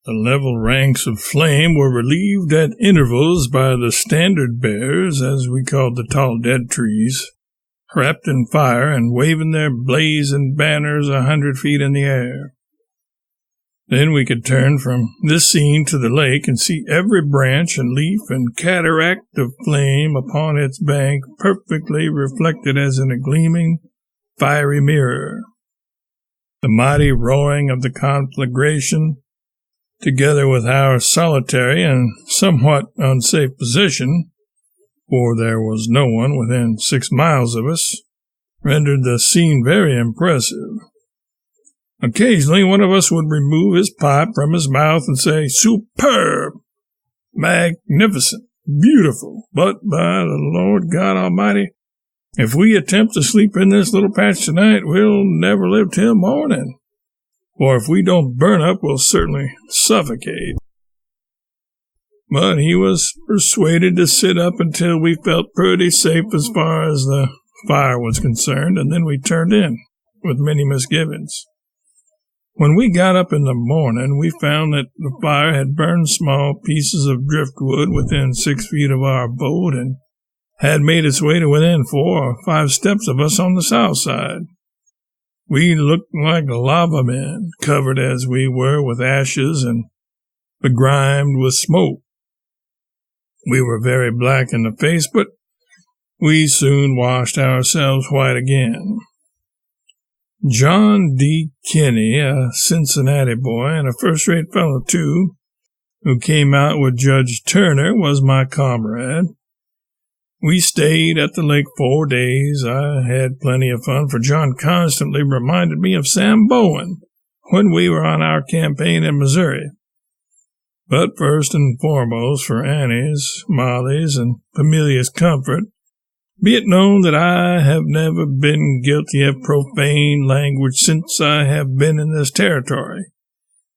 The level ranks of flame were relieved at intervals by the standard bearers, as we called the tall dead trees, wrapped in fire and waving their blazing banners 100 feet in the air. Then we could turn from this scene to the lake and see every branch and leaf and cataract of flame upon its bank perfectly reflected as in a gleaming, fiery mirror. The mighty roaring of the conflagration, together with our solitary and somewhat unsafe position, for there was no one within 6 miles of us, rendered the scene very impressive. Occasionally one of us would remove his pipe from his mouth and say, "Superb! Magnificent! Beautiful! But by the Lord God Almighty, if we attempt to sleep in this little patch tonight, we'll never live till morning. For if we don't burn up, we'll certainly suffocate." But he was persuaded to sit up until we felt pretty safe as far as the fire was concerned, and then we turned in, with many misgivings. When we got up in the morning, we found that the fire had burned small pieces of driftwood within 6 feet of our boat and had made its way to within 4 or 5 steps of us on the south side. We looked like lava men, covered as we were with ashes and begrimed with smoke. We were very black in the face, but we soon washed ourselves white again. John D. Kinney, a Cincinnati boy, and a first-rate fellow, too, who came out with Judge Turner, was my comrade. We stayed at the lake 4 days. I had plenty of fun, for John constantly reminded me of Sam Bowen when we were on our campaign in Missouri. But first and foremost, for Annie's, Molly's, and Amelia's comfort, be it known that I have never been guilty of profane language since I have been in this territory,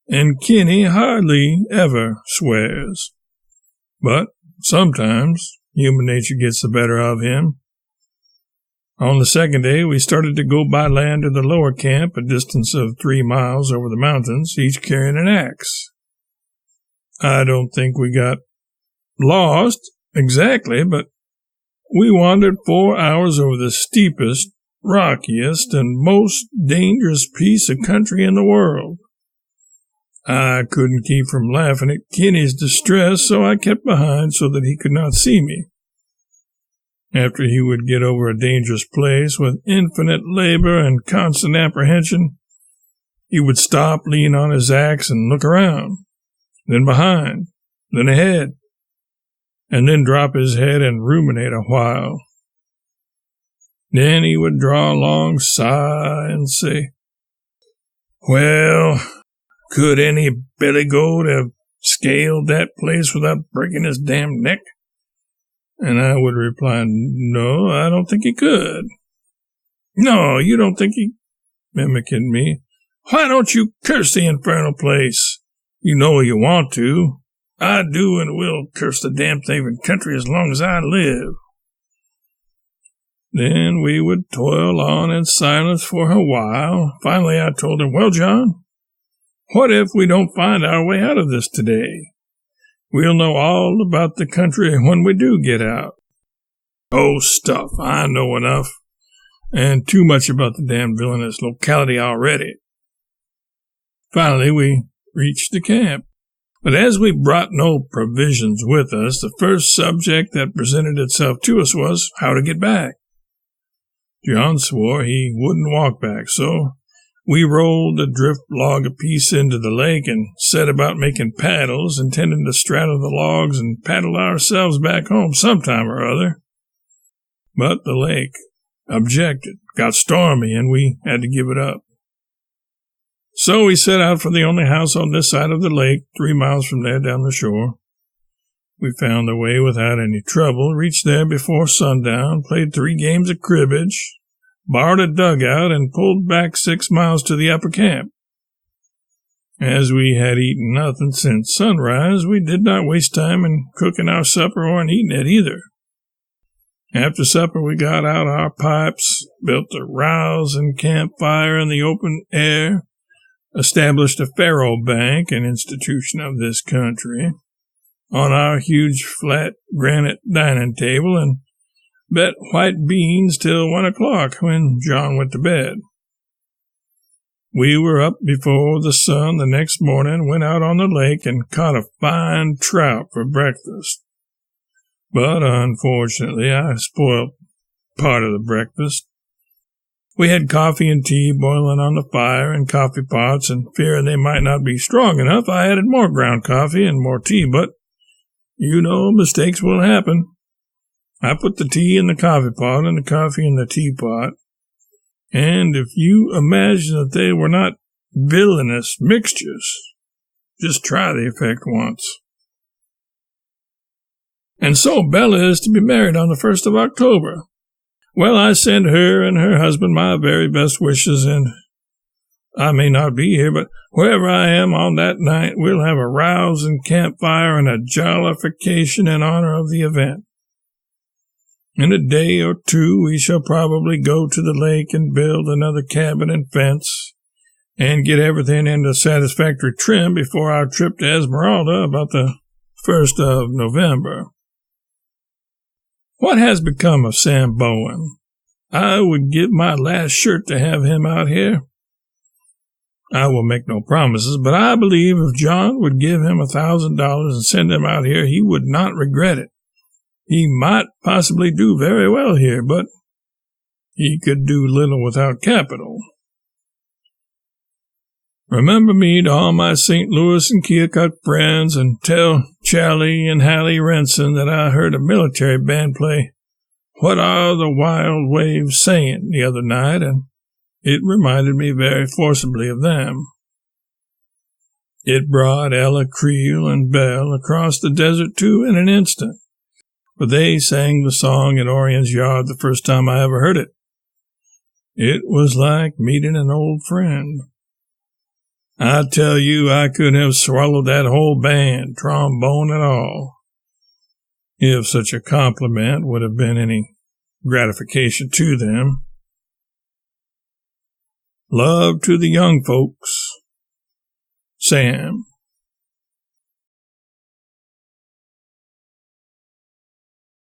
and Kinney hardly ever swears. But sometimes human nature gets the better of him. On the second day, we started to go by land to the lower camp, a distance of 3 miles over the mountains, each carrying an axe. I don't think we got lost exactly, but we wandered 4 hours over the steepest, rockiest, and most dangerous piece of country in the world. I couldn't keep from laughing at Kinney's distress, so I kept behind so that he could not see me. After he would get over a dangerous place with infinite labor and constant apprehension, he would stop, lean on his axe, and look around, then behind, then ahead, and then drop his head and ruminate a while. Then he would draw a long sigh and say, "Well, could any billy goat have scaled that place without breaking his damn neck?" And I would reply, "No, I don't think he could." "No, you don't think he—" mimicking me. "Why don't you curse the infernal place? You know you want to. I do and will curse the damn thieving country as long as I live." Then we would toil on in silence for a while. Finally I told him, "Well, John, what if we don't find our way out of this today? We'll know all about the country when we do get out." "Oh, stuff, I know enough, and too much about the damn villainous locality already." Finally we reached the camp. But as we brought no provisions with us, the first subject that presented itself to us was how to get back. John swore he wouldn't walk back, so we rolled a drift log apiece into the lake and set about making paddles, intending to straddle the logs and paddle ourselves back home sometime or other. But the lake objected, got stormy, and we had to give it up. So we set out for the only house on this side of the lake, 3 miles from there down the shore. We found the way without any trouble, reached there before sundown, played 3 games of cribbage, borrowed a dugout, and pulled back 6 miles to the upper camp. As we had eaten nothing since sunrise, we did not waste time in cooking our supper or in eating it either. After supper, we got out our pipes, built a rousing campfire in the open air, established a faro bank, an institution of this country, on our huge flat granite dining table, and bet white beans till 1 o'clock when John went to bed. We were up before the sun the next morning, went out on the lake, and caught a fine trout for breakfast. But unfortunately, I spoiled part of the breakfast. We had coffee and tea boiling on the fire in coffee pots, and fearing they might not be strong enough, I added more ground coffee and more tea, but you know mistakes will happen. I put the tea in the coffee pot and the coffee in the teapot, and if you imagine that they were not villainous mixtures, just try the effect once. And so Bella is to be married on the 1st of October. Well, I send her and her husband my very best wishes, and I may not be here, but wherever I am on that night, we'll have a rousing campfire and a jollification in honor of the event. In a day or two, we shall probably go to the lake and build another cabin and fence, and get everything into satisfactory trim before our trip to Esmeralda about the 1st of November. What has become of Sam Bowen? I would give my last shirt to have him out here. I will make no promises, but I believe if John would give him $1,000 and send him out here, he would not regret it. He might possibly do very well here, but he could do little without capital. Remember me to all my St. Louis and Keokuk friends, and tell Charlie and Hallie Renson that I heard a military band play "What Are the Wild Waves Saying" the other night, and it reminded me very forcibly of them. It brought Ella Creel and Belle across the desert, too, in an instant, for they sang the song in Orion's yard the first time I ever heard it. It was like meeting an old friend. I tell you, I could have swallowed that whole band, trombone and all, if such a compliment would have been any gratification to them. Love to the young folks. Sam.